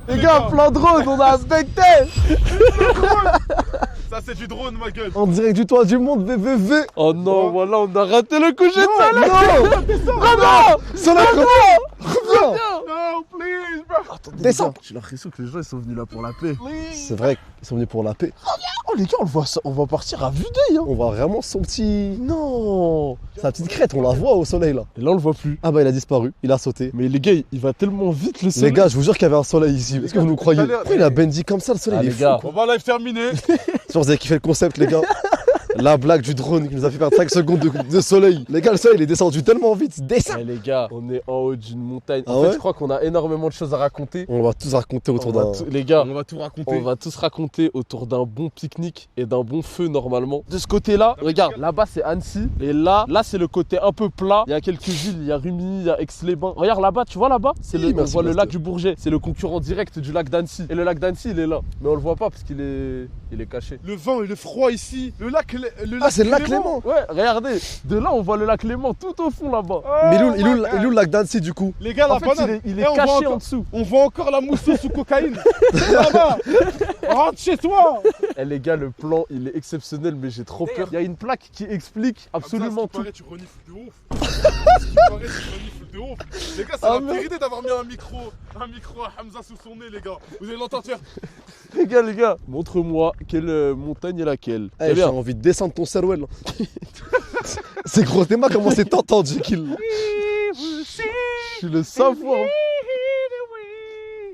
Les gars, plein drone, on a inspecté. Ça c'est du drone ma gueule. En direct du toit du monde, VVV. Oh non, voilà, on a raté le coucher de soleil. Non. Reviens. Soleil, reviens. No, please, bro. Attends, descends. J'ai l'impression que les gens ils sont venus là pour la paix. C'est vrai qu'ils sont venus pour la paix. Oh les gars, on va partir à vue d'œil. Hein. On voit vraiment son petit... Non. Sa petite crête, on la voit au soleil là. Et là on le voit plus. Ah bah il a disparu, il a sauté. Mais les gars, il va tellement vite le soleil. Les gars, je vous jure qu'il y avait un soleil ici. Est-ce que vous nous croyez? Pourquoi il a bendy comme ça le soleil? Il est fou. On va live terminer. Vous avez kiffé le concept les gars. La blague du drone qui nous a fait perdre 5 secondes de soleil. Les gars, le soleil il est descendu tellement vite. Descends. Les gars, on est en haut d'une montagne. En fait, je crois qu'on a énormément de choses à raconter. On va tous raconter autour d'un... Les gars, on va tout raconter. On va tous raconter autour d'un bon pique-nique et d'un bon feu normalement. De ce côté-là, regarde, là-bas c'est Annecy. Et là c'est le côté un peu plat. Il y a quelques villes, il y a Rumilly, il y a Aix-les-Bains. Regarde là-bas, tu vois là-bas, c'est on voit le lac du Bourget. C'est le concurrent direct du lac d'Annecy. Et le lac d'Annecy, il est là. Mais on le voit pas parce qu'il est caché. Le vent et le froid ici. Le lac ah, c'est le lac Léman. Ouais, regardez. De là, on voit le lac Léman tout au fond là-bas. Mais il est où le lac d'Annecy du coup? Les gars, en fait, il est caché en dessous. On voit encore la mousseau sous cocaïne. Là-bas. Rentre chez toi. Eh les gars, le plan, il est exceptionnel, mais j'ai trop peur. Il y a une plaque qui explique absolument tout. Tu renifles de ouf. Tu renifles de ouf. Les gars, c'est la vérité d'avoir mis un micro à Hamza sous son nez, les gars. Vous allez l'entendre faire. Les gars, montre-moi quelle montagne est laquelle. Eh, j'ai envie de descendre ton Serwell. C'est gros, t'es mal comment c'est tentant, Jekyll. Je suis le savoir.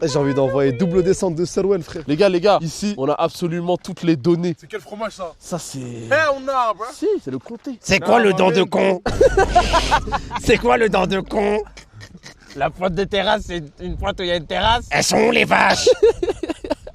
J'ai envie d'envoyer double descente de Serwell, frère. Les gars, ici, on a absolument toutes les données. C'est quel fromage ça? Ça, c'est... On a, bro. Si, c'est le comté. C'est quoi le dent de con? C'est quoi le dent de con? La pointe de terrasse, c'est une pointe où il y a une terrasse? Elles sont où les vaches?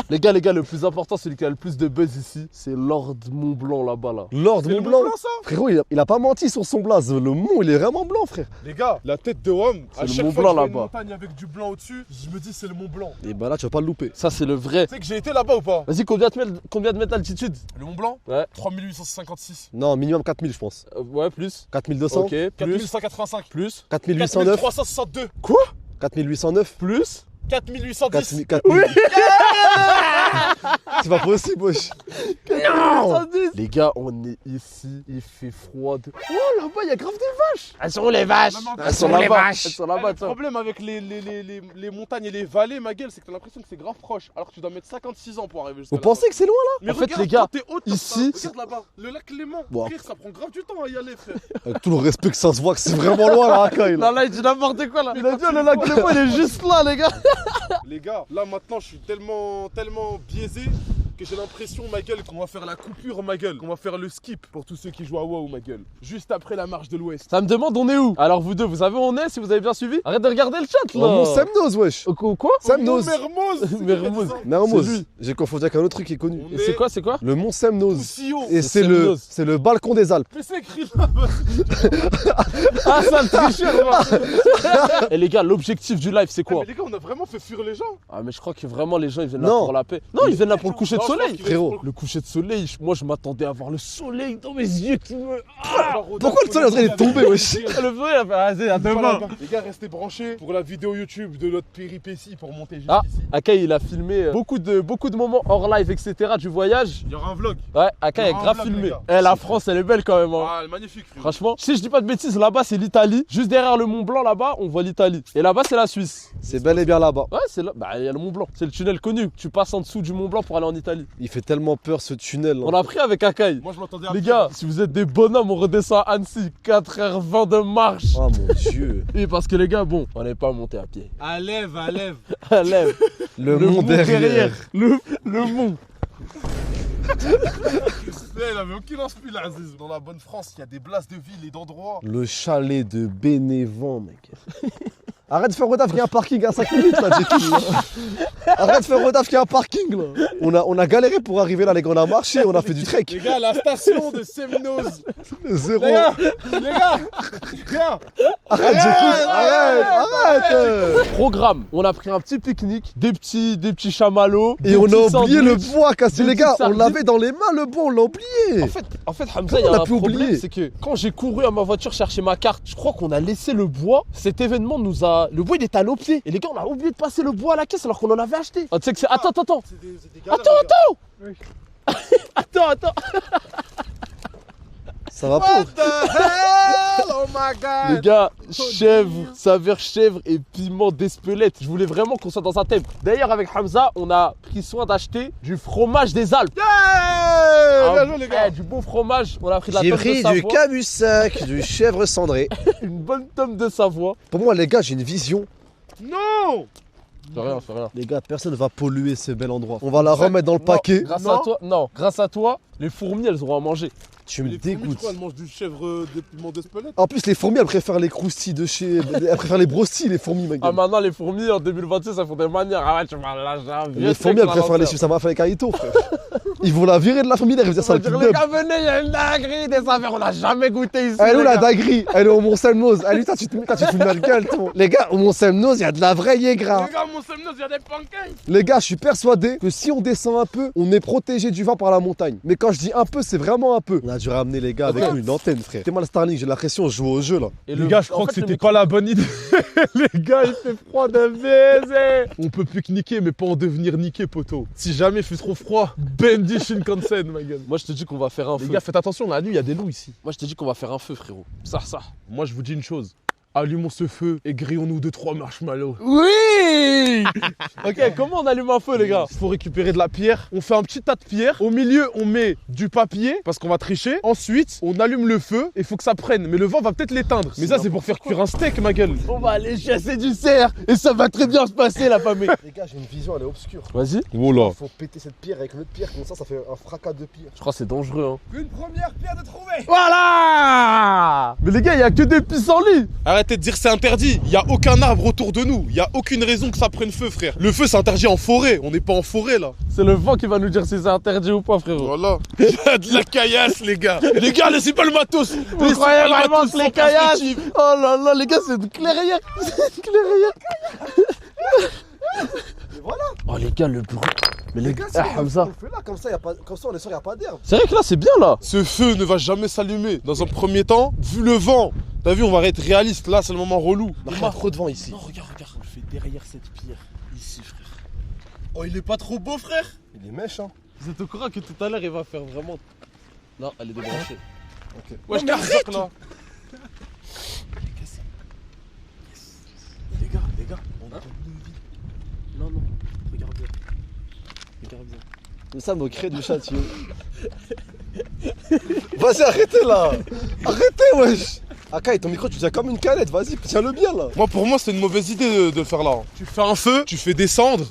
Les gars, le plus important, celui qui a le plus de buzz ici, c'est Lord Mont Blanc là-bas là. Lord Mont Blanc, ça? Frérot, il a pas menti sur son blaze. Le mont, il est vraiment blanc, frère. Les gars, la tête de Rome, à chaque Mont fois Blanc, que je vois une là-bas. montagne avec du blanc au-dessus, je me dis c'est le Mont Blanc. Et bah là, tu vas pas le louper. Ça, c'est le vrai. Tu sais que j'ai été là-bas ou pas? Vas-y, combien de mètres d'altitude? Le Mont Blanc? Ouais. 3856. Non, minimum 4000, je pense. Ouais, plus. 4200. Ok, plus. 4185. Plus. 4809. 4362. Quoi? 4809. Plus. 4810. 4000. Oui. C'est pas possible, wesh. Non. Les gars, on est ici, il fait froid. Oh, là-bas, il y a grave des vaches. Elles sont où les vaches? Elles sont là-bas. Elles sont là-bas. Le problème avec les montagnes et les vallées, ma gueule, c'est que t'as l'impression que c'est grave proche. Alors que tu dois mettre 56 ans pour arriver jusqu'à là. Vous pensez que c'est loin là? Mais en fait, les gars, ici. Regarde là-bas, le lac Léman. Bon. Frère, ça prend grave du temps à y aller, frère. Avec tout le respect que ça se voit que c'est vraiment loin la racaille. Là, il dit n'importe quoi là. Il a dit le lac Léman, il est juste là, les gars. Les gars, là maintenant, je suis tellement biaisé que j'ai l'impression, ma gueule, qu'on va faire la coupure, ma gueule. Qu'on va faire le skip pour tous ceux qui jouent à WoW, ma gueule. Juste après la marche de l'Ouest. Ça me demande on est où? Alors vous deux, vous savez où on est si vous avez bien suivi? Arrête de regarder le chat là. Mon Semnoz, wesh. Quoi? Semnoz. Mermoz. Mermoz. J'ai confondu avec un autre truc qui est connu. Et c'est quoi? Le mont Semnoz. Et c'est le balcon des Alpes. Mais c'est écrit là-bas. Ah, ça le tricheur, moi. Et les gars, l'objectif du live, c'est quoi? Mais les gars, on a vraiment fait fuir les gens. Ah, mais je crois que vraiment les gens ils viennent là pour la paix. Non, ils viennent là pour le coucher de soleil, frérot. Le coucher de soleil, moi je m'attendais à voir le soleil dans mes yeux qui me. Pourquoi le soleil est en train de tomber, wesh? Le soleil a fait vas-y, à demain. Les gars, restez branchés pour la vidéo YouTube de notre péripétie pour monter juste ici. Akai, il a filmé beaucoup de moments hors live, etc. du voyage. Il y aura un vlog. Ouais, Akai a grave filmé. Eh, la France, elle est belle quand même. Hein. Ah, elle est magnifique, frérot. Franchement, si je dis pas de bêtises, là-bas c'est l'Italie. Juste derrière le Mont Blanc, là-bas, on voit l'Italie. Et là-bas, c'est la Suisse. C'est bel et bien là-bas. Ouais, c'est là. Bah, il y a le Mont Blanc. C'est le tunnel connu. Tu passes en dessous du Mont Blanc pour aller en Italie. Il fait tellement peur ce tunnel. Hein. On a pris avec Akai. Moi, je m'attendais à les gars, si vous êtes des bonhommes, on redescend à Annecy. 4h20 de marche. Oh mon dieu. Oui, parce que les gars, bon, on n'est pas monté à pied. À lève. Le mont derrière. Le mont. Il avait aucune inspi là, Aziz. Dans la bonne France, il y a des places de ville et d'endroits. Le chalet de Bénévent, mec. Arrête de faire redaf qu'il y a un parking à 5 minutes là, Jekyll. Arrête de faire redaf qu'il y a un parking là. On a galéré pour arriver là, les gars. On a marché, on a fait du trek. Les gars, la station de Semnoz. Le zéro. Les gars. Arrête, Jekyll. Arrête. Programme. On a pris un petit pique-nique, des petits chamallows. Et on a oublié le bois, cassé les gars. On l'avait dans les mains, le bois, on l'a oublié. En fait, Hamza, il y a un problème, c'est que quand j'ai couru à ma voiture chercher ma carte, je crois qu'on a laissé le bois. Cet événement nous a Le bois il était à nos pieds. Et les gars, on a oublié de passer le bois à la caisse alors qu'on en avait acheté. Ah, tu sais que c'est. Attends. C'est des galères, Attends. les gars. Attends. Ça va pas. What the hell? Oh my god. Les gars, chèvre, saveur chèvre et piment d'Espelette. Je voulais vraiment qu'on soit dans un thème. D'ailleurs, avec Hamza, on a pris soin d'acheter du fromage des Alpes. Bien joué, les gars. Du bon fromage. On a pris de la J'ai tome de pris Savoie. du Camussac, du chèvre cendré. Une bonne tome de Savoie. Pour moi, les gars, j'ai une vision. Non. C'est rien. Les gars, personne va polluer ce bel endroit. On va la remettre dans le paquet. Grâce à toi, les fourmis, elles auront à manger. Tu me Les fourmis, dégoûtes. tu crois, elles mangent du chèvre des piments d'Espelette. En plus, les fourmis, elles préfèrent les croustilles de chez. Elles préfèrent les brostilles, les fourmis, ma gueule. Ah, maintenant, les fourmis, en 2026, ça font des manières. Ah ouais, tu m'as lâché un vieux Les fourmis, truc, elles préfèrent les chips, ça m'a fait avec Aïto, frère. Ils vont la virer de la fourmilière, ils vont dire ça le Les kidnap. gars, venez, il y a une dinguerie, des saveurs, on n'a jamais goûté ici. Elle est où les la gars. dinguerie? Elle est au Mont-Selmose. Elle est toi, tu te fous de notre gueule, toi. Les gars, au Mont-Selmose, il y a de la vraie Yégra. Les gars, mon semnos, il y a des pancakes. Les gars, je suis persuadé que si on descend un peu, on est protégé du vent par la montagne. Mais quand je dis un peu, c'est vraiment un peu. On a dû ramener les gars avec nous une antenne, frère. T'es mal Starlink, j'ai l'impression de jouer au jeu là. Et Les gars, je crois que c'était pas la bonne idée. Les gars, il fait froid de baiser. On peut pique-niquer, mais pas en devenir niqué, poteau. Si jamais il fait trop froid, Bendy Shinkansen, ma gueule. Moi, je te dis qu'on va faire un Les feu. gars, faites attention, la nuit, il y a des loups ici. Moi, je te dis qu'on va faire un feu, frérot. Ça. Moi, je vous dis une chose. Allumons ce feu et grillons-nous 2-3 marshmallows. Oui. Ok, comment on allume un feu, les gars? Il faut récupérer de la pierre. On fait un petit tas de pierres. Au milieu, on met du papier parce qu'on va tricher. Ensuite, on allume le feu et il faut que ça prenne. Mais le vent va peut-être l'éteindre. Mais ça, c'est pour faire cuire un steak, ma gueule. On va aller chasser du cerf et ça va très bien se passer, la famille. Les gars, j'ai une vision, elle est obscure. Vas-y. Oh là. Il faut péter cette pierre avec une autre pierre, comme ça fait un fracas de pierre. Je crois que c'est dangereux, hein. Une première pierre de trouver. Voilà. Mais les gars, il y a que des pissenlits. Arrêtez de dire c'est interdit. Il y a aucun arbre autour de nous. Il y a aucune raison que ça prenne feu, frère. Le feu, c'est interdit en forêt. On n'est pas en forêt, là. C'est le vent qui va nous dire si c'est interdit ou pas, frérot. Voilà. Il y a de la caillasse, les gars. Les gars, laissez pas le matos. Vous croyez vraiment que les caillasses? Oh là là, les gars, c'est une clairière. C'est une clairière. Et voilà. Oh les gars, le bruit. Mais les gars, c'est Hamza. on le fait là, comme ça, on est sûr, il n'y a pas d'herbe. C'est vrai que là, c'est bien là. Ce feu ne va jamais s'allumer. Dans un premier temps, vu le vent, t'as vu, on va être réaliste. Là, c'est le moment relou. Il y a trop de vent ici. Non, regarde. On le fait derrière cette pierre. Ici, frère. Oh, il est pas trop beau, frère. Il est mèche, hein. Vous êtes au courant que tout à l'heure, il va faire vraiment. Non, elle est débranchée. Ok. Ouais, je t'arrête là. Les gars, on a une vie. Non, regarde bien. Nous sommes au cré du château. Vas-y, arrêtez là. Arrêtez, wesh. Akai, ton micro, tu tiens comme une canette. Vas-y, tiens-le bien là. Moi, pour moi, c'est une mauvaise idée de le faire là. Tu fais un feu, tu fais descendre,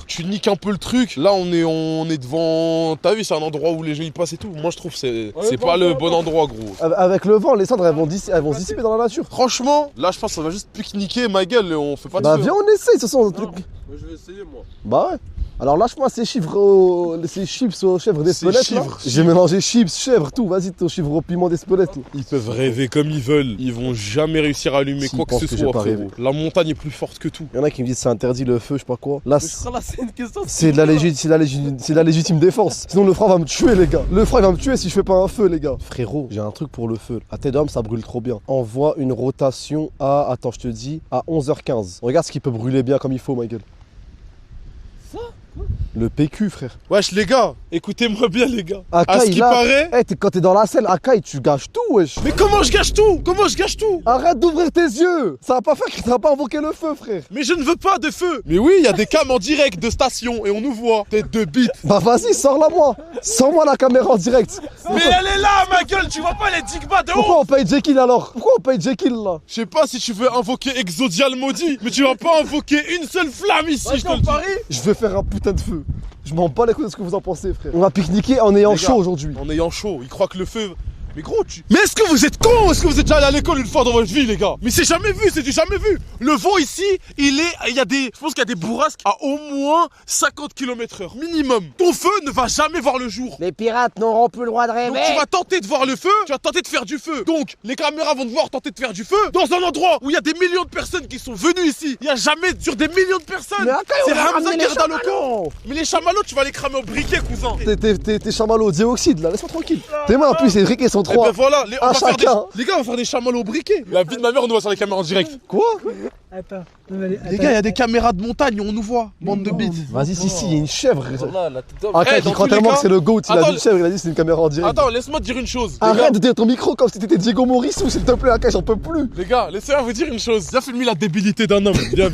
tu niques un peu le truc. Là, on est devant. T'as vu, c'est un endroit où les gens y passent et tout. Moi, je trouve que c'est pas le bon endroit, gros. Avec le vent, les cendres, elles vont se dissiper dans la nature. Franchement, là, je pense que ça va juste pique-niquer ma gueule et on fait pas de Bah, feu. viens, on essaye, ce sont. Moi, je vais essayer, moi. Bah ouais. Alors lâche-moi ces chips aux chèvres d'Espelette là. chivres. J'ai mélangé chips, chèvres, tout. Vas-y, ton chivre au piment d'Espelette là. Ils peuvent rêver comme ils veulent. Ils vont jamais réussir à allumer S'ils quoi que pensent ce que soit, j'ai pas frérot. rêvé. La montagne est plus forte que tout. Il y en a qui me disent c'est interdit le feu, je sais pas quoi. Là, Mais je crois là, c'est une question. c'est de la légitime défense. Sinon le froid va me tuer les gars. Le froid il va me tuer si je fais pas un feu les gars. Frérot, j'ai un truc pour le feu. À Tedom ça brûle trop bien. Envoie une rotation à, attends je te dis, à 11h15. Regarde ce qui peut brûler bien comme il faut ma gueule. Ça Le PQ frère. Wesh, les gars, écoutez-moi bien, les gars. À Akai ce qui là, paraît. quand t'es dans la selle, Akai tu gâches tout wesh. Mais comment je gâche tout? Comment je gâche tout? Arrête d'ouvrir tes yeux. Ça va pas faire ça va pas invoquer le feu frère. Mais je ne veux pas de feu. Mais oui, il y a des cams en direct de station et on nous voit. Tête de bite. Bah vas-y, sors-la moi. Sors-moi la caméra en direct. Mais elle est là, ma gueule. Tu vois pas les digmas de haut? Pourquoi on paye Jekyll alors? Pourquoi on paye Jekyll là? Je sais pas si tu veux invoquer Exodial maudit, mais tu vas pas invoquer une seule flamme ici, je te le dis. Je vais faire un putain de feu. Je m'en bats les couilles de ce que vous en pensez frère. On va pique-niquer en ayant Les gars, chaud aujourd'hui. En ayant chaud, il croit que le feu. Mais gros, Mais est-ce que vous êtes cons? Est-ce que vous êtes déjà allé à l'école une fois dans votre vie, les gars? Mais c'est jamais vu, c'est du jamais vu. Le vent ici, il y a des. Je pense qu'il y a des bourrasques à au moins 50 km/h minimum. Ton feu ne va jamais voir le jour. Les pirates n'auront plus le droit de Donc rêver. tu vas tenter de voir le feu, tu vas tenter de faire du feu. Donc les caméras vont devoir tenter de faire du feu dans un endroit où il y a des millions de personnes qui sont venues ici. Il y a jamais sur des millions de personnes. Mais à quoi C'est on va Hamza ramener les Gerdaloko. Mais les chamallows, tu vas les cramer au briquet, cousin. T'es chamallow au dioxyde là, laisse-moi tranquille. Tes mains en plus, c'est Rick et son Et 3. ben voilà, on va faire chacun. les gars, on va faire des chamallows au briquet. La vie de ma mère, on nous voit sur les caméras en direct. Quoi? Attends. Les gars, il y a des caméras de montagne, on nous voit. Bande de bites. Vas-y, si, il y a une chèvre. Voilà, la tête d'homme. Akai, dans il croit tous les tellement cas- que c'est le GOAT. Il a Attends, vu une chèvre, il a dit c'est une caméra en direct. Attends, laisse-moi te dire une chose. Les Arrête de dire ton micro comme si t'étais Diego Morissou, s'il te plaît, Akai, j'en peux plus. gars, laissez-moi vous dire une chose. Viens filmer la débilité d'un homme. Viens.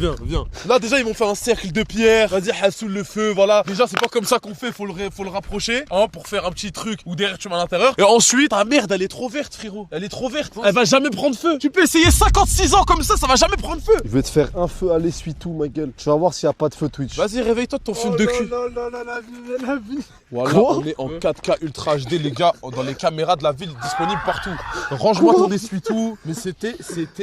Là, déjà, ils m'ont fait un cercle de pierre. Vas-y, Hassoul le feu, voilà. Déjà, c'est pas comme ça qu'on fait, faut le rapprocher, hein, pour faire un petit truc ou derrière tu mets à l'intérieur. Et ensuite, ta merde, elle est trop verte, frérot. Elle est trop verte. Elle va jamais prendre feu. Tu peux essayer 56 ans comme ça va jamais prendre feu. Je vais te faire un feu à l'essuie-tout, ma gueule. Tu vas voir s'il n'y a pas de feu Twitch. Vas-y, réveille-toi de ton film de cul. La vie. Voilà, Quoi on est en 4K Ultra HD, les gars, dans les caméras de la ville disponibles partout. Range-moi ton essuie-tout. Mais c'était.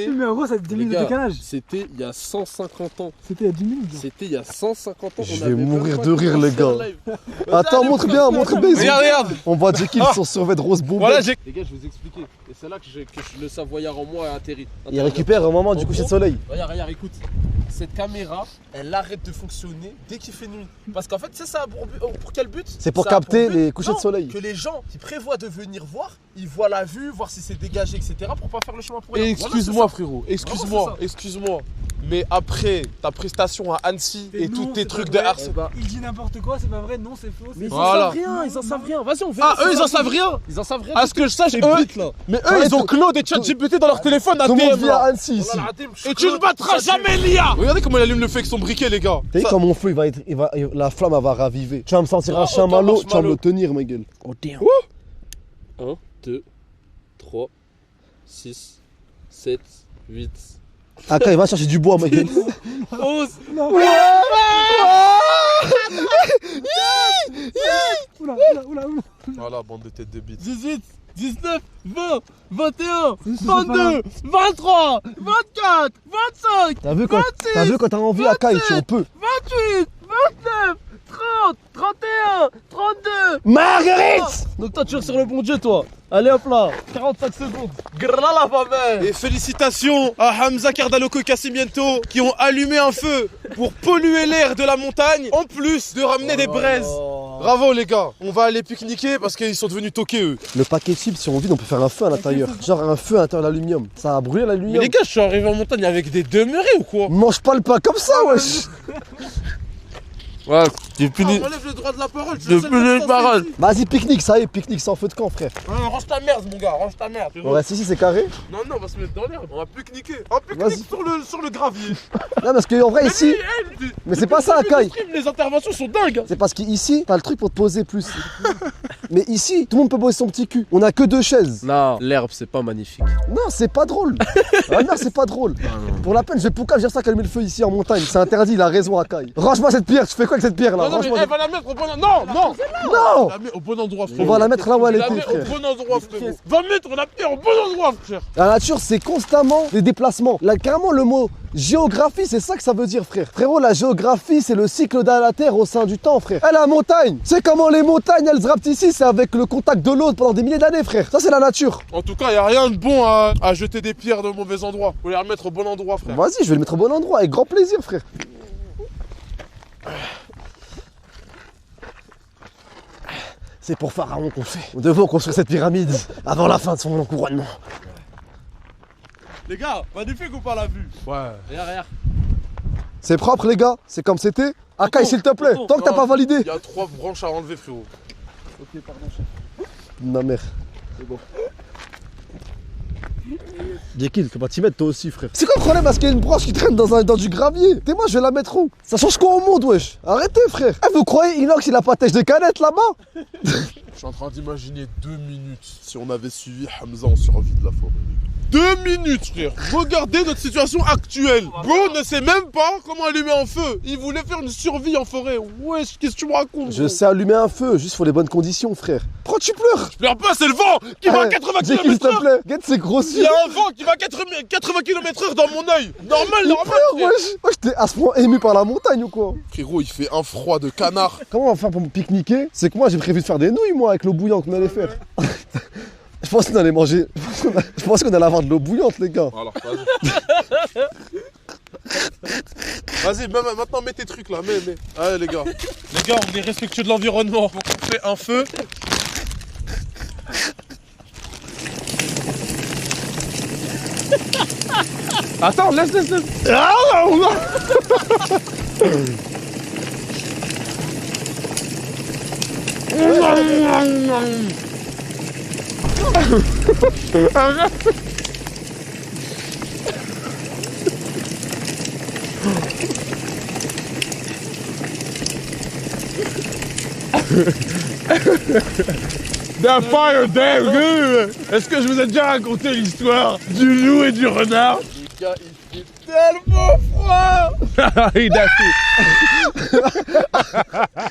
Mais en gros, ça a 10 Les minutes de gars, décalage. c'était il y a 150 ans. C'était il y a 10 minutes. C'était il y a 150 ans. Je on vais avait mourir même de pas rire, les commencé gars. un live. Attends, montre bien. Regarde. On voit Jekyll sur survêt de rose bombe. Voilà, les gars, je vais vous expliquer. Et c'est là que le savoyard en moi a atterri. Il récupère un moment du coucher de soleil. Regarde, écoute. Cette caméra, elle arrête de fonctionner dès qu'il fait nuit. Parce qu'en fait, c'est ça pour quel but? C'est pour Ça a capter pour but, les couchers de non, soleil. Que les gens qui prévoient de venir voir, ils voient la vue, voir si c'est dégagé, etc. pour pas faire le chemin pour rien. Excuse-moi, frérot. Excuse-moi. Mais après ta prestation à Annecy Mais et non, tous tes c'est trucs pas de vrai. Ars. Il dit n'importe quoi, c'est pas vrai, non, c'est faux. Mais ils Voilà. en savent rien, ils en savent rien. Vas-y, on verra. Ah, eux, ils en savent rien. Ils en savent rien. À ce que je sache, eux, là. mais eux, ils ont Claude et ChatGPT dans leur téléphone Tout le monde ATM. vit à là. Annecy ici. Et tu ne battras jamais l'IA. Regardez comment il allume le feu avec son briquet, les gars. T'as vu comme mon feu, la flamme elle va raviver. Tu vas me sentir un chamallow, tu vas me le tenir, ma gueule. Oh damn. 1, 2, 3, 6, 7, 8. Akai, va chercher du bois, ma gueule. 11. Oula. Voilà, bande de têtes de bite. 18, 19, 20, 21, 22, 23, 24, 25, T'as vu quand t'as envie, Akai, tu en peux. 28, 29, 30, 31, 32. Marguerite! Donc toi, tu es sur le bon Dieu, toi. Allez hop là, 45 secondes. Grâce la famille. Et félicitations à Hamza Cardaloko et Cassimiento qui ont allumé un feu pour polluer l'air de la montagne en plus de ramener des braises. Bravo les gars, on va aller pique-niquer parce qu'ils sont devenus toqués eux. Le paquet de chips, si on vide, on peut faire un feu à l'intérieur. Genre un feu à l'intérieur de l'aluminium. Ça a brûlé Mais l'aluminium. les gars, je suis arrivé en montagne avec des demeurés ou quoi? Mange pas le pain comme ça, wesh! Ouais, j'ai fini. Enlève le droit de la parole. J'ai fini de parole. Vas-y, pique-nique, ça y est, pique-nique sans feu de camp, frère. Range ta merde, mon gars, range ta merde. On reste ici, c'est carré. Non, on va se mettre dans l'herbe. On va pique-niquer. On Vas-y. pique-nique sur le gravier. Non, parce qu'en vrai, ici. Mais c'est pas ça, Akai. Les interventions sont dingues. C'est parce qu'ici, t'as le truc pour te poser plus. Mais ici, tout le monde peut poser son petit cul. On a que 2 chaises. Non, l'herbe, c'est pas magnifique. Non, c'est pas drôle. Ah non, c'est pas drôle. Pour la peine, je vais pourquoi dire ça qu'elle met le feu ici en montagne. C'est interdit, il a raison, Akai. Range-moi cette pierre, tu fais quoi avec cette pierre là? Non, mais Range-moi elle va la mettre au bon endroit. Non. Non! La met au bon endroit, On frérot. va la mettre là où elle La était, met frère. au bon endroit, frérot. Va mettre la pierre au bon endroit, frère. La nature, c'est constamment des déplacements. Là, carrément, le mot géographie, c'est ça que ça veut dire, frère. Frérot, la géographie, c'est le cycle de la Terre au sein du temps, frère. Eh, la montagne, c'est comment les montagnes, elles se rapent ici, c'est avec le contact de l'eau pendant des milliers d'années, frère. Ça, c'est la nature. En tout cas, y a rien de bon à jeter des pierres dans le mauvais endroit. Faut les remettre au bon endroit, frère. Vas-y, je vais le mettre au bon endroit, avec grand plaisir, frère. C'est pour Pharaon qu'on le fait. Nous devons construire cette pyramide avant la fin de son couronnement. Les gars, magnifique ou pas la vue? Ouais. Regarde. C'est propre, les gars. C'est comme c'était. Akai, s'il te plaît, tant que t'as pas validé. Il y a 3 branches à enlever, frérot. Ok, pardon, chef. Ma mère. C'est bon. Jekyll, tu vas t'y mettre toi aussi, frère. C'est quoi le problème parce qu'il y a une branche qui traîne dans du gravier? T'es moi, je vais la mettre où? Ça change quoi au monde, wesh? Arrêtez, frère. Eh, vous croyez Inox, il a pas têche de canette là-bas? Je suis en train d'imaginer 2 minutes si on avait suivi Hamza en survie de la forêt. 2 minutes, frère. Regardez notre situation actuelle. Bro ne sait même pas comment allumer un feu. Il voulait faire une survie en forêt. Wesh, qu'est-ce que tu me racontes? Je sais allumer un feu, juste faut les bonnes conditions, frère. Pourquoi tu pleures? Je pleure pas, c'est le vent qui va à 80 Jekyll, s'il te km/h. plaît. Get, c'est Il grossier. y a un vent qui va à 80 km/h dans mon œil. Normal, Il normal. pleure, frère. wesh. Wesh, t'es à ce point ému par la montagne ou quoi? Frérot, il fait un froid de canard. Comment on va faire pour me pique-niquer? C'est que moi, j'ai prévu de faire des nouilles, moi, avec l'eau bouillante qu'on allait faire. Je pense qu'on allait manger. Je pense qu'on allait avoir de l'eau bouillante, les gars. Alors, vas-y, maintenant mets tes trucs là, mets. Allez les gars. Les gars, on est respectueux de l'environnement. Donc on fait un feu. Attends, laisse. The fire damn good. Est-ce que je vous ai déjà raconté l'histoire du loup et du renard? Les gars, il fait tellement froid.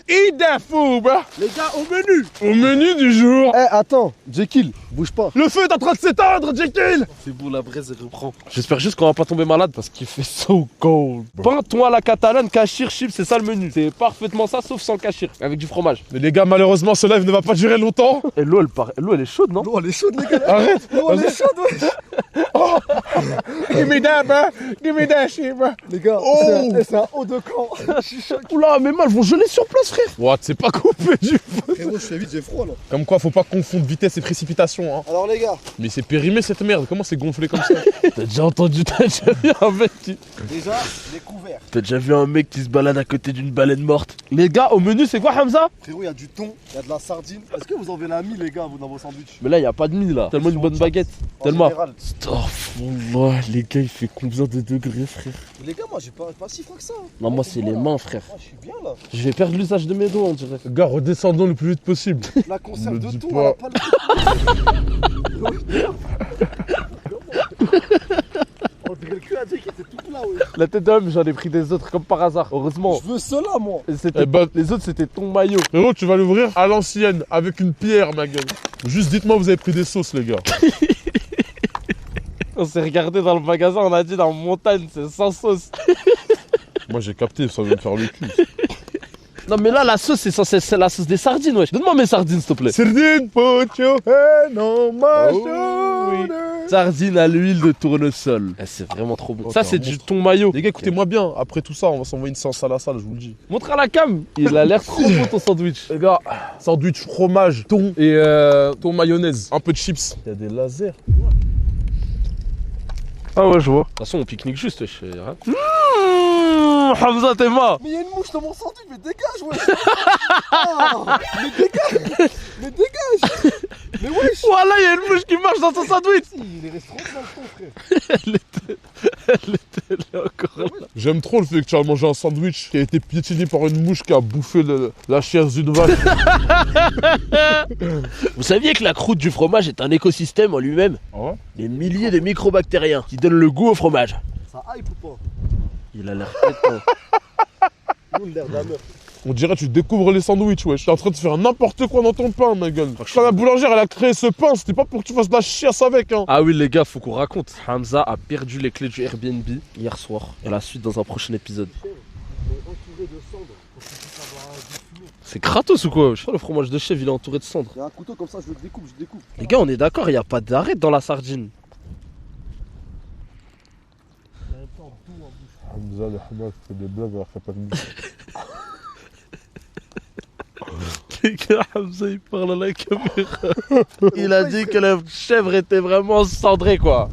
Il a fou, bah. Les gars, au menu. Au menu du jour. Eh, attends, Jekyll, bouge pas. Le feu est en train de s'éteindre, Jekyll. C'est bon, la braise, elle reprend. J'espère juste qu'on va pas tomber malade parce qu'il fait so cold. Pain, thon à la catalane, cachir, chips, c'est ça le menu. C'est parfaitement ça, sauf sans cachir, avec du fromage. Mais les gars, malheureusement, ce live ne va pas durer longtemps. Et l'eau, elle est chaude, non? L'eau, elle est chaude, les gars. Arrête. L'eau, elle est chaude, ouais. Give me that, bro. Give me that shit, bro. Les gars, Oh. c'est un haut de camp. Je suis choqué. Oula, mais mal, vont geler sur place, frère. What, c'est pas coupé du feu. Frérot, je fais vite, j'ai froid, là. Comme quoi, faut pas confondre vitesse et précipitation, hein. Alors, les gars, Mais c'est périmé cette merde, comment c'est gonflé comme ça? T'as déjà vu un mec qui... déjà, les couverts. T'as déjà vu un mec qui se balade à côté d'une baleine morte? Les gars, au menu, c'est quoi, Hamza? Frérot, il y a du thon, il y a de la sardine. Est-ce que vous en avez la mie, les gars, vous, dans vos sandwichs? Mais là, y a pas de mie là. Tellement une bonne baguette. En Tellement. général. Astaghfirullah, les gars, il fait combien de degrés, frère? Les gars, moi, j'ai pas si froid que ça. Non, moi, c'est les mains, frère. Moi, je suis bien, là. Je vais perdre l'usage de mes doigts, on dirait. Gars, redescendons le plus vite possible. La conserve Me de dis thon, pas. elle a pas le... On dirait le cul à dire qu'il était tout plat, ouais. La tête d'homme, j'en ai pris des autres comme par hasard, heureusement. Je veux cela, moi. Et c'était- Eh ben, les autres, c'était ton maillot. frérot, tu vas l'ouvrir à l'ancienne, avec une pierre, ma gueule. Juste dites-moi, vous avez pris des sauces, les gars. On s'est regardé dans le magasin, on a dit dans montagne, c'est sans sauce. Moi, j'ai capté, ça va me faire le cul. Non, mais là, la sauce, c'est la sauce des sardines, wesh. Donne-moi mes sardines, s'il te plaît. Sardine, put your hand on my Oh, shoulder. Sardines à l'huile de tournesol. Eh, c'est vraiment trop bon. Oh, Ça, t'es c'est un du monstre. thon maillot. Les gars, écoutez-moi bien, après tout ça, on va s'envoyer une séance à la salle, je vous le dis. Montre à la cam. Il a l'air trop bon, ton sandwich. Les gars, sandwich, fromage, thon et thon mayonnaise. Un peu de chips. Il y a des lasers. Ah ouais, je vois. De toute façon, on pique-nique juste, wesh. Hein. Hamza, t'es mort. Mais il y a une mouche dans mon sandwich, mais dégage, ouais. Ah, mais dégage. Mais dégage. Mais wesh. Voilà, il y a une mouche qui marche dans ton sandwich. Il est resté trop dans le fond, frère. Elle était là encore là. J'aime trop le fait que tu as mangé un sandwich qui a été piétiné par une mouche qui a bouffé la chair d'une vache. Vous saviez que la croûte du fromage est un écosystème en lui-même? Ah ouais? Des milliers de microbactériens qui donnent le goût au fromage. Ça hype ou pas? Il a l'air éteint. Nous, l'air d'un meurtre. On dirait que tu découvres les sandwichs, wesh. T'es en train de faire n'importe quoi dans ton pain, ma gueule. Quand la boulangère, elle a créé ce pain, c'était pas pour que tu fasses de la chiasse avec, hein. Ah oui les gars, faut qu'on raconte. Hamza a perdu les clés du Airbnb hier soir. Et la suite dans un prochain épisode. Entouré de cendres. Pour que tu puisses avoir du fumé. C'est gratos ou quoi? Je crois le fromage de chèvre il est entouré de cendres. Il y a un couteau comme ça, je le découpe, je découpe. Les gars, on est d'accord, il n'y a pas d'arrêt dans la sardine. Hamza, le Hamas, fait des blagues alors qu'il n'y a pas de musique. Les gars, Hamza il parle à la caméra. Il a dit que la chèvre était vraiment cendrée quoi.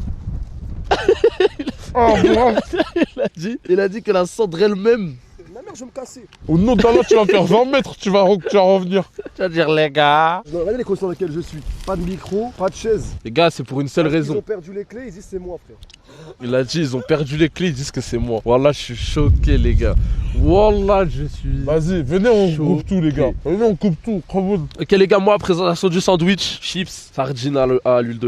Oh, moi. Il a dit que la cendre elle-même. Ma mère, je vais me casser. Au nom d'Allah, tu vas faire 20 mètres, tu vas revenir. Tu vas dire les gars. Regardez les conditions dans lesquelles je suis. Pas de micro, pas de chaise. Les gars, c'est pour une seule Ils raison. ont perdu les clés, ils disent c'est moi, frère. Il a dit ils ont perdu les clés, ils disent que c'est moi. Wallah, je suis choqué les gars. Wallah, je suis... Vas-y, venez, on Chaud. coupe tout, les gars. Venez, on coupe tout. Khaboul. Ok les gars, moi présentation du sandwich, chips, sardines à l'huile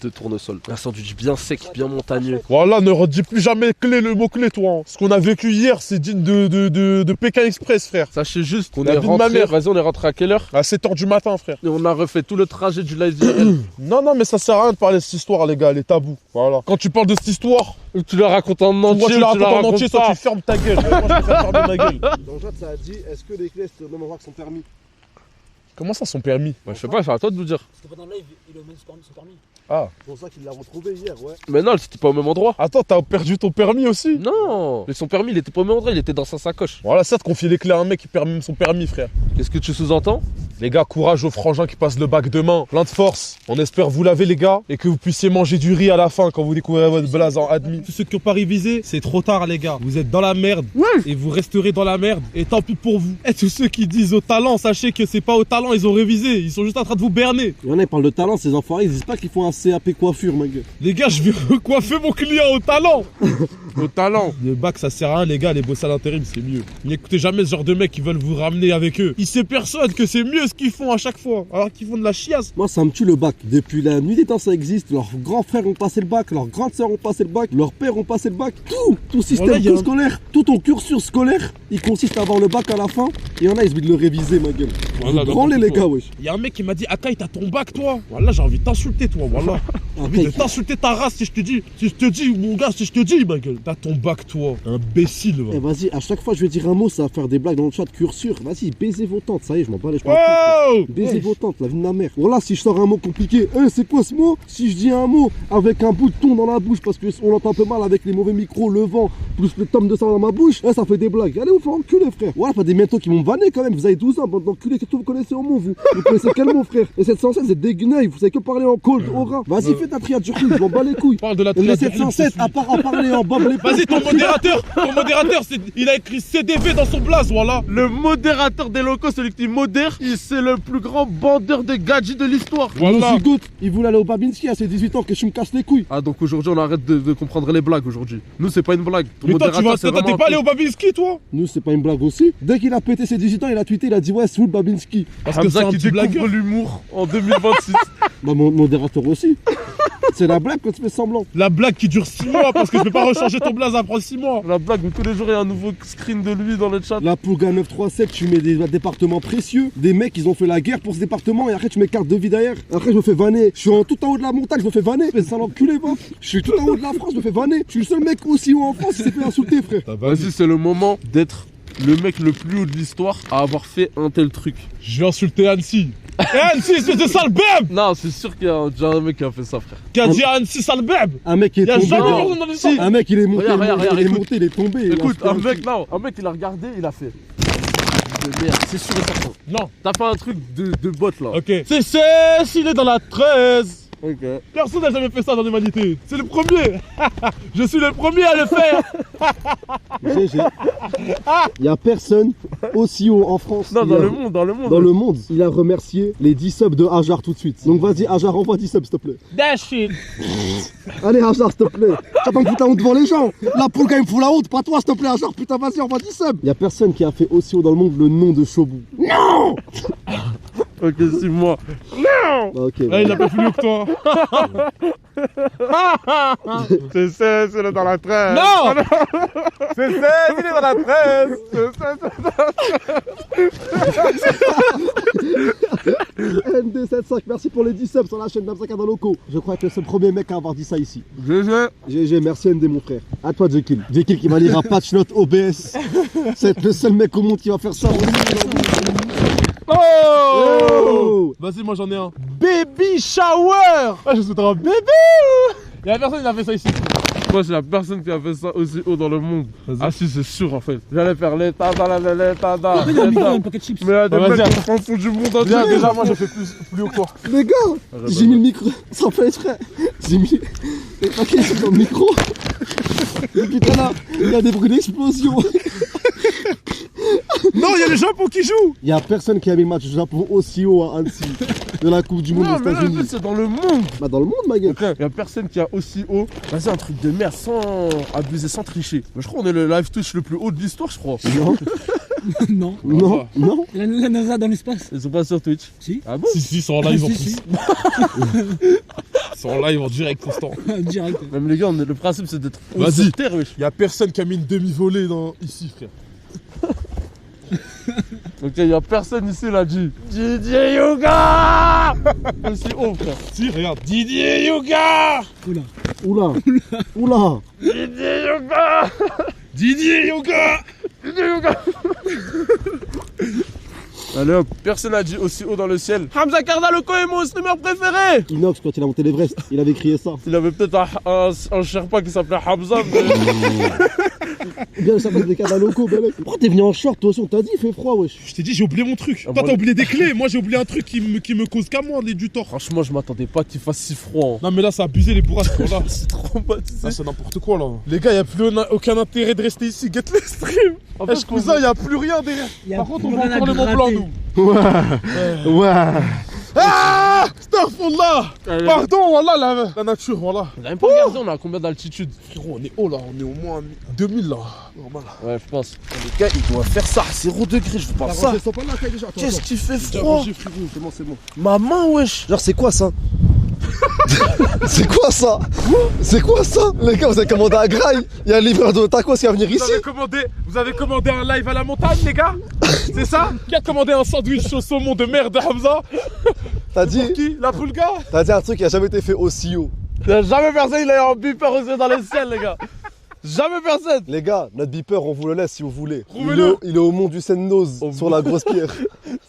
de tournesol. Un sandwich bien sec, bien montagneux. Voilà, ne redis plus jamais clé, le mot-clé, toi. Hein. Ce qu'on a vécu hier, c'est digne de Pékin Express, frère. Sachez juste qu'on La est vie de ma rentré, mère. vas-y on est rentré à quelle heure? À 7h du matin, frère. Et on a refait tout le trajet du live IRL. Non, mais ça sert à rien de parler de cette histoire, les gars, elle est taboue. Voilà. Quand tu parles de cette histoire, Ou tu la racontes en entier, soit tu ou la racontes en entier, soit pas. tu fermes ta gueule. Moi, je préfère fermer ma gueule. Dans Jade, ça a dit est-ce que les clés, c'est au même endroit que son permis? Comment ça, son permis? Ouais, je sais pas, c'est à toi de nous dire. Parce que pendant le live, il a même son permis. C'est pour ça qu'il l'a retrouvé hier, ouais. Mais non, c'était pas au même endroit. Attends, t'as perdu ton permis aussi? Non, mais son permis il était pas au même endroit, il était dans sa sacoche. Voilà, ça, de confier les clés à un mec qui perd même son permis, frère. Qu'est-ce que tu sous-entends? Les gars, courage aux frangins qui passent le bac demain. Plein de force. On espère vous laver, les gars, et que vous puissiez manger du riz à la fin quand vous découvrirez votre blaze en admis. Tous ceux qui n'ont pas révisé, c'est trop tard, les gars. Vous êtes dans la merde. Et vous resterez dans la merde. Et tant pis pour vous. Et tous ceux qui disent au talent, sachez que c'est pas au talent, ils ont révisé. Ils sont juste en train de vous berner. Il y en a, ils parlent de talent, ces enfoirés, ils disent pas qu'ils font un CAP coiffure, ma gueule. Les gars, je vais recoiffer mon client au talent. Au talent. Le bac, ça sert à rien, les gars. Les bosser à l'intérim, c'est mieux. N'écoutez jamais ce genre de mecs qui veulent vous ramener avec eux. Ils se persuadent que c'est mieux ce qu'ils font à chaque fois, alors qu'ils font de la chiasse. Moi, ça me tue le bac. Depuis la nuit des temps, ça existe. Leurs grands frères ont passé le bac, leurs grandes sœurs ont passé le bac, leurs pères ont passé le bac. Tout système Voilà, scolaire, tout ton cursus scolaire, il consiste à avoir le bac à la fin. Et il y en a, ils se de le réviser, ma gueule. Voilà, Branlez, les gars, wesh. Il y a un mec qui m'a dit, Akai, t'as ton bac, toi. Voilà, j'ai envie de t'insulter, toi. Voilà. J'ai envie de t'insulter ta race si je te dis, mon gars, si je te dis, ma gueule. T'as ton bac, toi. Imbécile, va. Eh, vas-y, à chaque fois je vais dire un mot, ça va faire des blagues dans le chat cursure. Vas-y, baisez vos tantes, ça y est, je m'en bats les Wow. Baisez vos tantes, la vie de ma mère. Voilà, si je sors un mot compliqué, c'est quoi ce mot? Si je dis un mot avec un bout de thon dans la bouche, parce qu'on l'entend un peu mal avec les mauvais micros, le vent, plus le tome de sang dans ma bouche, ça fait des blagues. Allez, vous faire enculer, frère. Voilà, pas des mientos qui m'ont vanné quand même. Vous avez 12 ans, bande d'enculés, qu'est-ce que vous connaissez au mot, vous? Vous connaissez quel mot, frère? Et 707, c'est des guenilles, vous savez que parler en cold, aura. Vas-y, fais ta triade turquie, je m'en bats les couilles. Parle de la Les triade. 707, à part en parler en bob les Vas-y, ton modérateur, il a écrit CDV dans son blaze, voilà. Le modérateur des locaux, celui qui modère, c'est le plus grand bandeur de gadgets de l'histoire. Voilà. Il voulait aller au Babinski à ses 18 ans, que je me casse les couilles. Ah, donc aujourd'hui, on arrête de comprendre les blagues aujourd'hui. Nous, c'est pas une blague. Ton Mais toi, modérateur, t'es pas allé au Babinski, toi? Nous, c'est pas une blague aussi. Dès qu'il a pété ses 18 ans, il a tweeté, il a dit ouais, c'est où le Babinski? Parce que c'est un petit découvre l'humour en 2026. Bah, mon modérateur aussi. C'est la blague que tu fais semblant. La blague qui dure 6 mois parce que je peux pas rechanger ton blaze après 6 mois. La blague où tous les jours il y a un nouveau screen de lui dans le chat. La Pouga 937, tu mets des départements précieux. Des mecs, ils ont fait la guerre pour ce département et après tu mets carte de vie derrière. Après je me fais vanner. Je suis tout en haut de la montagne, je me fais vanner. Mais ça l'enculé, va. Je suis tout en haut de la France, je me fais vanner. Je suis le seul mec aussi haut en France qui s'est fait insulter, frère. Vas-y, c'est le moment d'être le mec le plus haut de l'histoire à avoir fait un tel truc. Je vais insulter Annecy. Annecy, espèce de sale beb! Non, c'est sûr qu'il y a déjà un mec qui a fait ça, frère. Qui a dit Annecy, sale beb! Un mec qui est tombé. Si. Un mec, il est monté, regarde, il est monté, il est tombé. Écoute, un mec, il a regardé, il a fait. De merde, c'est sûr et certain. Non, t'as fait un truc de bot là. Ok. C'est Cécile est dans la 13. Ok. Personne n'a jamais fait ça dans l'humanité. C'est le premier. Je suis le premier à le faire. Il y a personne aussi haut en France. Non, dans le monde. Dans le monde. Il a remercié les 10 subs de Hajar tout de suite. Donc vas-y, Hajar, envoie 10 subs, s'il te plaît. That shit. Allez, Hajar, s'il te plaît. Attends, putain, honte devant les gens. La poule, quand il me fout la honte, pas toi, s'il te plaît, Hajar. Putain, vas-y, envoie 10 subs. Il y a personne qui a fait aussi haut dans le monde le nom de Chobu. Non. Ok, c'est moi. Non. Ok. Ah, il a pas plus mieux que toi. C'est Cécile, il est dans la 13. Non. C'est Cécile, il est dans la 13. ND75, merci pour les 10 subs sur la chaîne d'Amzaka dans locaux. Je crois que c'est le premier mec à avoir dit ça ici. GG, merci ND mon frère. À toi Jekyll. Jekyll qui va lire un patch note OBS. C'est le seul mec au monde qui va faire ça. Oh, vas-y, moi j'en ai un. Baby shower. Ah, je souhaiterais un bébé. Y'a personne qui a fait ça ici. Moi, c'est la personne qui a fait ça aussi haut dans le monde. Ah si, c'est sûr en fait. J'allais faire l'état dans la l'état dans. Il y a un micro, un paquet de chips. Mais il y a des mecs qui s'en foutent du monde entier. Déjà, moi j'ai fait plus haut que toi. Les gars, j'ai mis le micro sans fait exprès. J'ai mis les paquets de chips dans le micro. Et putain là, il y a des bruits d'explosion. Non, il y a le Japon qui joue. Il y a personne qui a mis le match du Japon aussi haut à Annecy de la Coupe du Monde aux États-Unis. Non, c'est dans le monde. Bah dans le monde, ma gueule. Il y a personne qui a aussi haut. Vas-y, un truc de merde sans abuser, sans tricher. Mais je crois qu'on est le live Twitch le plus haut de l'histoire, je crois. Non. Non. Non. La NASA dans l'espace. Ils sont pas sur Twitch. Si. Ah bon? Si, ils sont en live en plus. Si. Ils sont en live en direct constant. Direct. Même les gars, le principe c'est d'être. Vas-y. Il y a personne qui a mis une demi-volée ici, frère. Ok, il y a personne ici là dit Didier Yoga. Aussi haut, frère. Si, regarde. Didier Yoga. Oula. Didier Yoga. Didier Yoga. Allez hop, personne n'a dit aussi haut dans le ciel. Hamza Kardaloko est mon streamer préféré. Inox, quand il a monté l'Everest, il avait crié ça. Il avait peut-être un Sherpa qui s'appelait Hamza, mais... Bien, ça passe des cadres locaux, bébé. Pourquoi t'es venu en short, toi aussi, on t'a dit, il fait froid, wesh. Je t'ai dit, j'ai oublié mon truc. Ah, Toi, bon. t'as oublié des clés. Moi, j'ai oublié un truc qui me cause qu'à moi, du tort. Franchement, je m'attendais pas qu'il fasse si froid. Hein. Non, mais là, c'est abusé les bourrasques. Là. C'est trop bas, tu Ça, sais. c'est n'importe quoi là. Les gars, y a plus aucun intérêt de rester ici. Get les streams. En Eh, fait, cousin, y a plus rien derrière. Y a Par contre, on plus va rien à encore le Mont Blanc, gratter. nous. Ouais. Ah Astaghfirullah. Pardon, voilà la nature, voilà. On a même pas regardé, on est à combien d'altitude? Frérot, on est haut là, on est au moins 2000 là. Normal. Ouais, je pense. Les gars, ils doivent faire ça à 0 degrés, je vous parle ça. Ils sont pas là, déjà. Attends, Qu'est-ce qui fait Déjà froid? mangé, frérot. c'est bon, c'est bon. Ma main, wesh. Genre, c'est quoi ça? C'est quoi ça? C'est quoi ça? Les gars, vous avez commandé un graille. Il y a un livreur de tacos qui va venir ici. Vous avez commandé un live à la montagne, les gars? C'est ça? Qui a commandé un sandwich au saumon de merde de Hamza? T'as Pour dit, qui? La Poulga? un truc qui a jamais été fait aussi haut. Y'a jamais personne, il a eu un beeper aussi dans les ciels, les gars. Jamais personne. Les gars, notre beeper, on vous le laisse si vous voulez. Rouvez-le. Il est au mont du Seine-Nose, Au sur mont- la grosse pierre.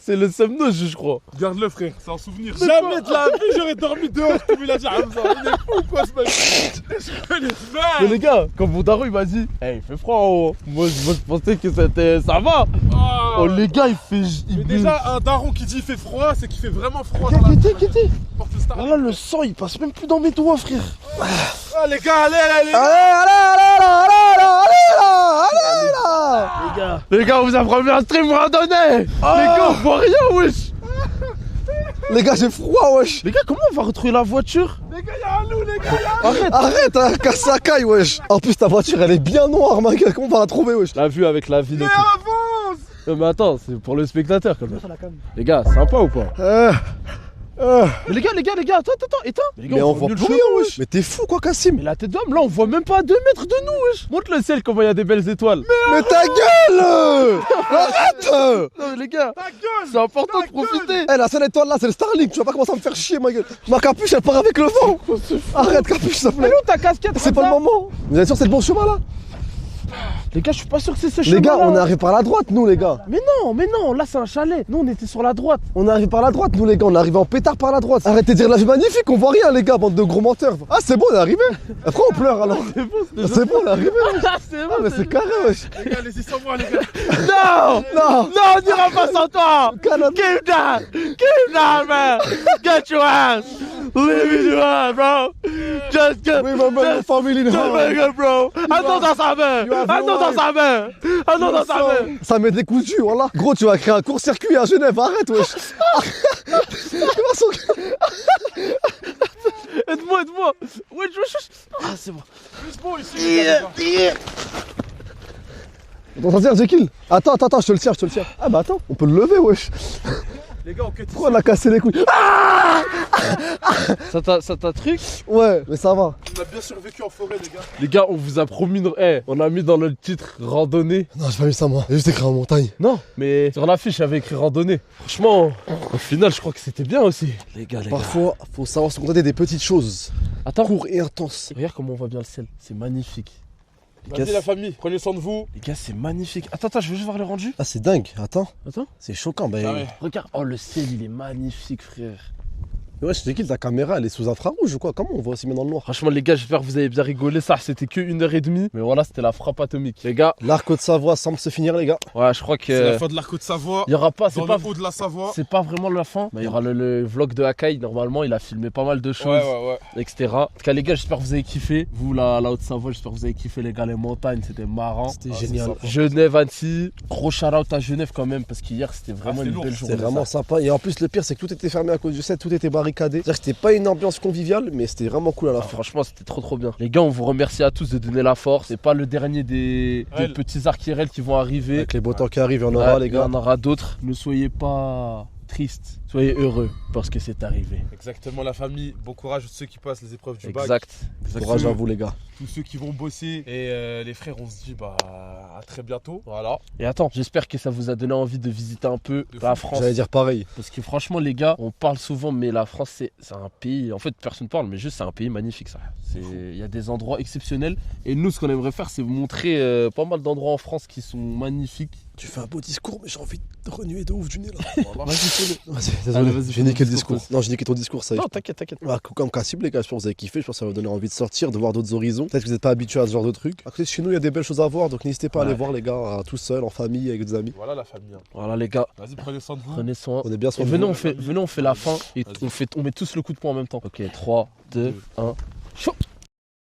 C'est le Semnos, je crois. Garde-le, frère, c'est un souvenir. Jamais de la vie j'aurais dormi dehors comme il a dit Hamza. Il est fou, quoi, ce mec? Je connais ce mec. Mais les gars, quand mon daron il m'a dit, hey, il fait froid en haut. Moi, je pensais que c'était. Ça va. Ah. Oh, les gars, il fait. Mais déjà, un daron qui dit il fait froid, c'est qu'il fait vraiment froid. dans la Quittez. porte star. Voilà, le sang, il passe même plus dans mes doigts, frère. Ah, les gars, allez. Allez là. Les gars. Les gars, on vous a promis un stream randonnée. Les gars, on voit rien, wesh. Les gars, j'ai froid, wesh. Les gars, comment on va retrouver la voiture? Les gars, y'a un loup, les gars. Arrête. Arrête, casse la caille, wesh. En plus, ta voiture, elle est bien noire, ma gueule. Comment on va la trouver, wesh? La vue avec la ville et Mais tout. avance. Mais attends, c'est pour le spectateur quand même. Les gars, sympa ou pas? Mais les gars, attends, éteins. Les gars, Mais on voit mieux plus le rien, jour, wesh. Mais t'es fou, quoi, Kassim? Mais la tête d'homme, là, on voit même pas à 2 mètres de nous, wesh. Montre le ciel comment il y a des belles étoiles. Mais ta gueule! Arrête! Non, mais les gars, Ta gueule. c'est important de profiter. Eh, la seule étoile là, c'est le Starlink. Tu vas pas commencer à me faire chier, ma gueule. Ma capuche, elle part avec le vent. Arrête, capuche, s'il te Mais plaît. où ta casquette? C'est pas le Hamza? moment. Vous êtes sûr que c'est le bon chemin là? Les gars, je suis pas sûr que c'est ce chemin. Les gars, on est arrivé par la droite, nous, les gars. Mais non, là c'est un chalet. Nous on était sur la droite. On est arrivé par la droite, nous, les gars. On est arrivé en pétard par la droite. Arrêtez de dire la vie magnifique, on voit rien, les gars, bande de gros menteurs. Ah, c'est bon, on est arrivé. Après, on pleure alors. C'est bon, C'est bon, on est arrivé. c'est Ah, bon. mais c'est carré, wesh. Les gars, laissez sans moi, les gars. Non, Non, on n'ira pas sans toi. Canada. Keep down, man. Get your ass. Leave it to bro. Just get. We will make a family in Just home. make it, bro. Un nom dans sa main. You have Un no nom dans wife. sa main. Un nom dans sa main. Ça met des coups de jus, voilà. Gros, tu vas créer un court-circuit à Genève, arrête, wesh. Aide-moi. Ouais, Ah, c'est bon. Plus beau ici, les gars. T'entends dire, Jekyll? Attends, je te le tiens. Ah bah attends, on peut le lever, wesh. Les gars, on cut Pourquoi on a cassé les couilles? Ça t'a truc? Ouais, mais ça va. On a bien survécu en forêt, les gars. Les gars, on vous a promis. On a mis dans le titre randonnée. Non, j'ai pas mis ça, moi. J'ai juste écrit en montagne. Non, mais sur l'affiche, il y avait écrit randonnée. Franchement, au final, je crois que c'était bien aussi. Les gars. Parfois, faut savoir se contenter des petites choses. Attends, Court et intense. regarde comment on voit bien le ciel. C'est magnifique. Vas-y, la famille, prenez soin de vous. Les gars, c'est magnifique. Attends, je veux juste voir le rendu. Ah, c'est dingue. Attends, Attends. c'est choquant. Bah, Ah ouais. Regarde. Oh, le ciel, il est magnifique, frère. ouais, je te dis, ta caméra, elle est sous infrarouge ou quoi? Comment on voit aussi bien dans le noir? Franchement, les gars, j'espère que vous avez bien rigolé. Ça, c'était que 1h30. Mais voilà, c'était la frappe atomique. Les gars, L'arc de Savoie semble se finir, les gars. ouais, je crois C'est la que. fin de l'arc de Savoie. Il y aura pas. Dans le haut de la Savoie. C'est pas vraiment la fin. Mais il y aura le vlog de Akai. Normalement, il a filmé pas mal de choses. Ouais. Etc. En tout cas, les gars, j'espère que vous avez kiffé. Vous, la Haute-Savoie, j'espère que vous avez kiffé, les gars, les montagnes, c'était marrant. C'était c'est génial. ça. Genève, Annecy, gros shout-out à Genève quand même, parce qu'hier c'était vraiment c'était une lourd. belle journée. C'est vraiment ça. sympa. Et en plus, le pire, c'est que tout était fermé à cause du set, tout était barricadé. C'est-à-dire que c'était pas une ambiance conviviale, mais c'était vraiment cool à la Ah, fin. franchement, c'était trop bien. Les gars, on vous remercie à tous de donner la force. C'est pas le dernier des Ouais. petits arcs-IRL qui vont arriver. Avec les beaux temps qui arrivent, il y en aura, Ouais, les il y gars. en aura d'autres. Ne soyez pas tristes, soyez heureux parce que c'est arrivé. Exactement, la famille. Bon courage à tous ceux qui passent les épreuves du bac. Exact. Courage à vous, les gars. Tous ceux qui vont bosser. Et les frères, on se dit bah à très bientôt. Voilà. Et attends, j'espère que ça vous a donné envie de visiter un peu De la fou. France. J'allais dire pareil. Parce que franchement, les gars, on parle souvent, mais la France, c'est un pays. En fait, personne parle, mais juste, c'est un pays magnifique, ça. Il y a des endroits exceptionnels. Et nous, ce qu'on aimerait faire, c'est vous montrer pas mal d'endroits en France qui sont magnifiques, Tu fais un beau discours, mais j'ai envie de renuer de ouf du nez là. Voilà. Vas-y, fais-le. Vas-y, Allez, désolé. vas-y, J'ai niqué le discours, discours. Non, j'ai niqué ton discours, ça y est. Non, t'inquiète, t'inquiète. Comme Cassib, les gars, je pense que vous avez kiffé. Je pense que ça va vous donner envie de sortir, de voir d'autres horizons. Peut-être que vous n'êtes pas habitués à ce genre de trucs. À côté de chez nous, il y a des belles choses à voir, donc n'hésitez pas à aller voir, les gars, tout seul, en famille, avec des amis. Voilà la famille. Hein. Voilà les gars, Vas-y, prenez soin de vous. prenez soin. On est bien sur Et le venez, niveau. on fait la fin et Vas-y. on met tous le coup de poing en même temps. Ok, 3, 2, 1. Chaud.